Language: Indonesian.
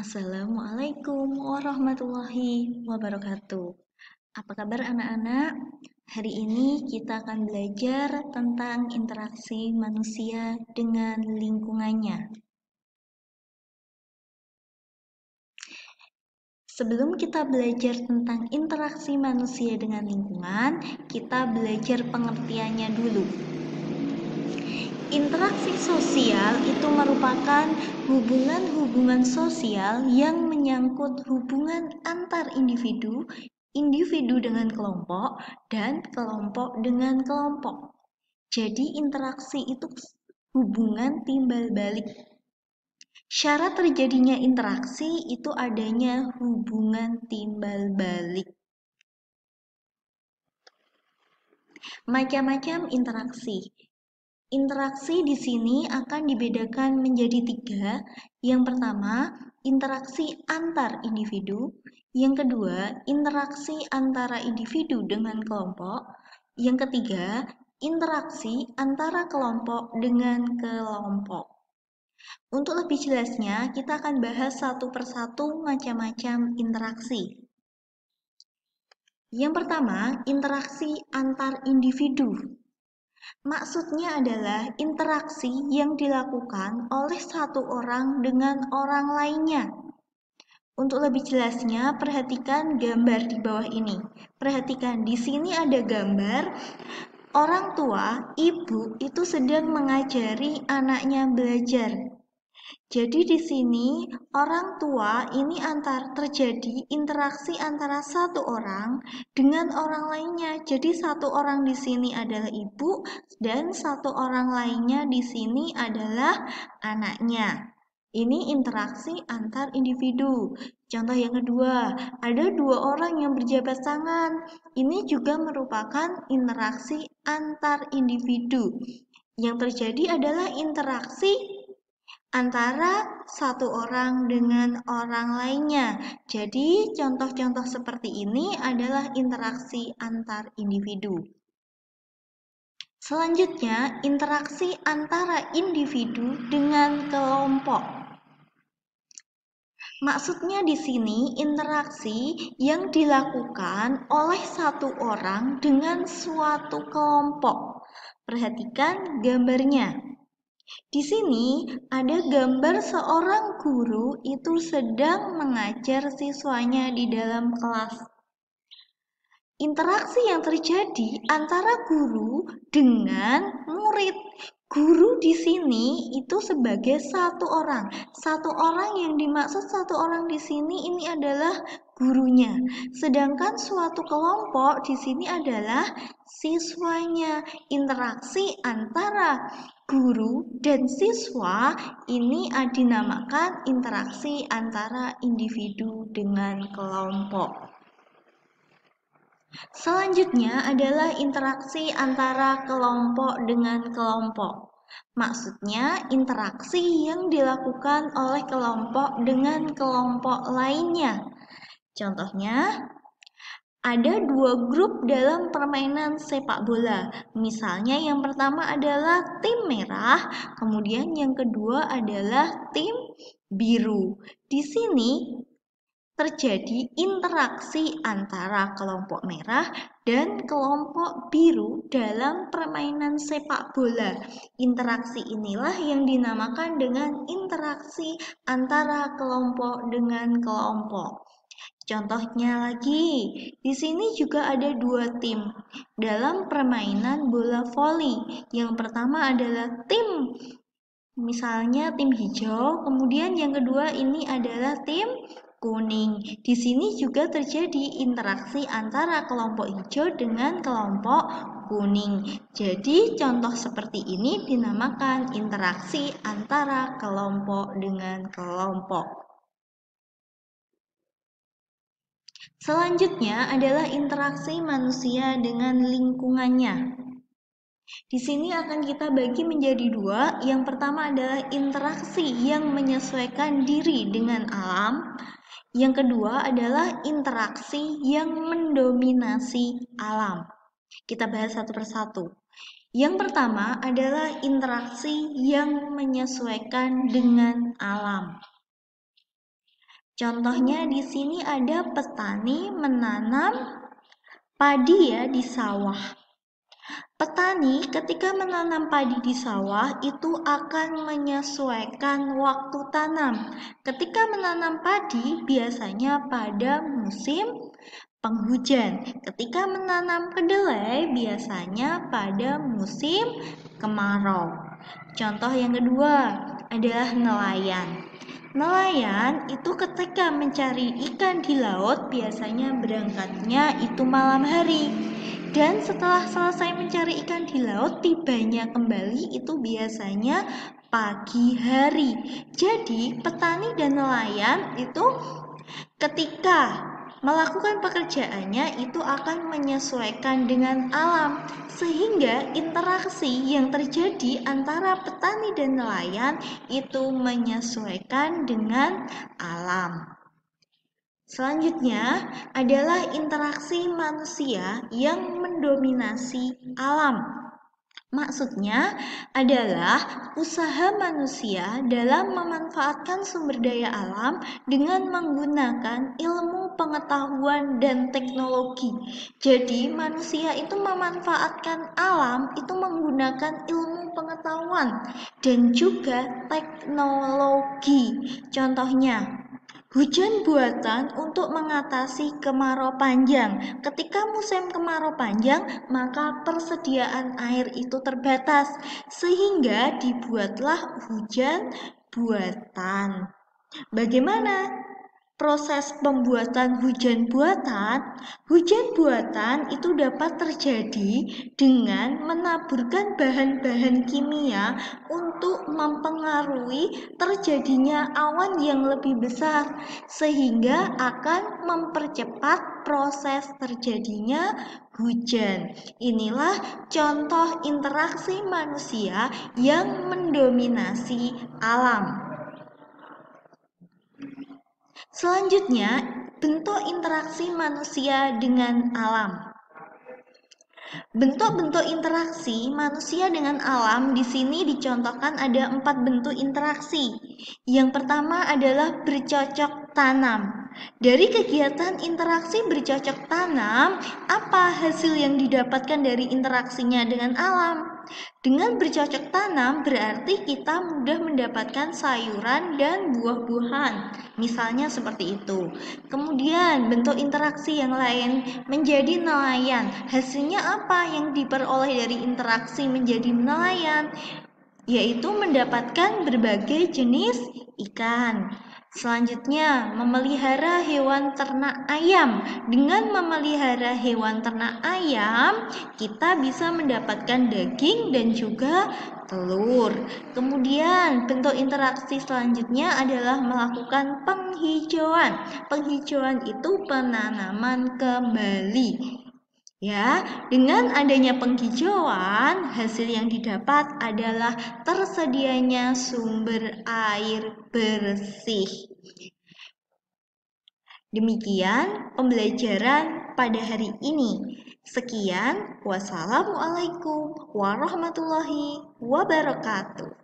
Assalamualaikum warahmatullahi wabarakatuh. Apa kabar anak-anak? Hari ini kita akan belajar tentang interaksi manusia dengan lingkungannya. Sebelum kita belajar tentang interaksi manusia dengan lingkungan, kita belajar pengertiannya dulu. Interaksi sosial itu merupakan hubungan-hubungan sosial yang menyangkut hubungan antar individu, individu dengan kelompok, dan kelompok dengan kelompok. Jadi interaksi itu hubungan timbal balik. Syarat terjadinya interaksi itu adanya hubungan timbal balik. Macam-macam interaksi. Interaksi di sini akan dibedakan menjadi 3. Yang pertama, interaksi antar individu. Yang kedua, interaksi antara individu dengan kelompok. Yang ketiga, interaksi antara kelompok dengan kelompok. Untuk lebih jelasnya, kita akan bahas satu persatu macam-macam interaksi. Yang pertama, interaksi antar individu. Maksudnya adalah interaksi yang dilakukan oleh satu orang dengan orang lainnya. Untuk lebih jelasnya, perhatikan gambar di bawah ini. Perhatikan, di sini ada gambar orang tua, ibu itu sedang mengajari anaknya belajar. Jadi di sini orang tua ini terjadi interaksi antara satu orang dengan orang lainnya. Jadi satu orang di sini adalah ibu dan satu orang lainnya di sini adalah anaknya. Ini interaksi antar individu. Contoh yang kedua, ada 2 orang yang berjabat tangan. Ini juga merupakan interaksi antar individu. Yang terjadi adalah interaksi antara satu orang dengan orang lainnya. Jadi, contoh-contoh seperti ini adalah interaksi antar individu. Selanjutnya, interaksi antara individu dengan kelompok. Maksudnya di sini interaksi yang dilakukan oleh satu orang dengan suatu kelompok. Perhatikan gambarnya. Di sini ada gambar seorang guru itu sedang mengajar siswanya di dalam kelas. Interaksi yang terjadi antara guru dengan murid. Guru di sini itu sebagai satu orang. Satu orang yang dimaksud satu orang di sini ini adalah gurunya. Sedangkan suatu kelompok di sini adalah siswanya. Interaksi antara guru dan siswa ini dinamakan interaksi antara individu dengan kelompok. Selanjutnya adalah interaksi antara kelompok dengan kelompok. Maksudnya interaksi yang dilakukan oleh kelompok dengan kelompok lainnya. Contohnya, ada 2 grup dalam permainan sepak bola. Misalnya yang pertama adalah tim merah, kemudian yang kedua adalah tim biru. Di sini terjadi interaksi antara kelompok merah dan kelompok biru dalam permainan sepak bola. Interaksi inilah yang dinamakan dengan interaksi antara kelompok dengan kelompok. Contohnya lagi, di sini juga ada 2 tim dalam permainan bola voli. Yang pertama adalah tim, misalnya tim hijau, kemudian yang kedua ini adalah tim kuning. Di sini juga terjadi interaksi antara kelompok hijau dengan kelompok kuning. Jadi contoh seperti ini dinamakan interaksi antara kelompok dengan kelompok. Selanjutnya adalah interaksi manusia dengan lingkungannya. Di sini akan kita bagi menjadi 2. Yang pertama adalah interaksi yang menyesuaikan diri dengan alam. Yang kedua adalah interaksi yang mendominasi alam. Kita bahas satu persatu. Yang pertama adalah interaksi yang menyesuaikan dengan alam. Contohnya di sini ada petani menanam padi ya di sawah. Petani ketika menanam padi di sawah itu akan menyesuaikan waktu tanam. Ketika menanam padi biasanya pada musim penghujan. Ketika menanam kedelai biasanya pada musim kemarau. Contoh yang kedua adalah nelayan. Nelayan itu ketika mencari ikan di laut biasanya berangkatnya itu malam hari. Dan setelah selesai mencari ikan di laut, tibanya kembali itu biasanya pagi hari. Jadi, petani dan nelayan itu ketika melakukan pekerjaannya itu akan menyesuaikan dengan alam, sehingga interaksi yang terjadi antara petani dan nelayan itu menyesuaikan dengan alam. Selanjutnya adalah interaksi manusia yang mendominasi alam. Maksudnya adalah usaha manusia dalam memanfaatkan sumber daya alam dengan menggunakan ilmu pengetahuan dan teknologi. Jadi manusia itu memanfaatkan alam itu menggunakan ilmu pengetahuan dan juga teknologi. Contohnya, hujan buatan untuk mengatasi kemarau panjang. Ketika musim kemarau panjang, maka persediaan air itu terbatas, sehingga dibuatlah hujan buatan. Bagaimana proses pembuatan hujan buatan? Hujan buatan itu dapat terjadi dengan menaburkan bahan-bahan kimia untuk mempengaruhi terjadinya awan yang lebih besar, sehingga akan mempercepat proses terjadinya hujan. Inilah contoh interaksi manusia yang mendominasi alam. Selanjutnya, bentuk interaksi manusia dengan alam. Bentuk-bentuk interaksi manusia dengan alam di sini dicontohkan ada 4 bentuk interaksi. Yang pertama adalah bercocok tanam. Dari kegiatan interaksi bercocok tanam, apa hasil yang didapatkan dari interaksinya dengan alam? Dengan bercocok tanam berarti kita mudah mendapatkan sayuran dan buah-buahan. Misalnya seperti itu. Kemudian bentuk interaksi yang lain menjadi nelayan. Hasilnya apa yang diperoleh dari interaksi menjadi nelayan? Yaitu mendapatkan berbagai jenis ikan. Selanjutnya, memelihara hewan ternak ayam. Dengan memelihara hewan ternak ayam, kita bisa mendapatkan daging dan juga telur. Kemudian, bentuk interaksi selanjutnya adalah melakukan penghijauan. Penghijauan itu penanaman kembali. Ya, dengan adanya penghijauan, hasil yang didapat adalah tersedianya sumber air bersih. Demikian pembelajaran pada hari ini. Sekian, wassalamualaikum warahmatullahi wabarakatuh.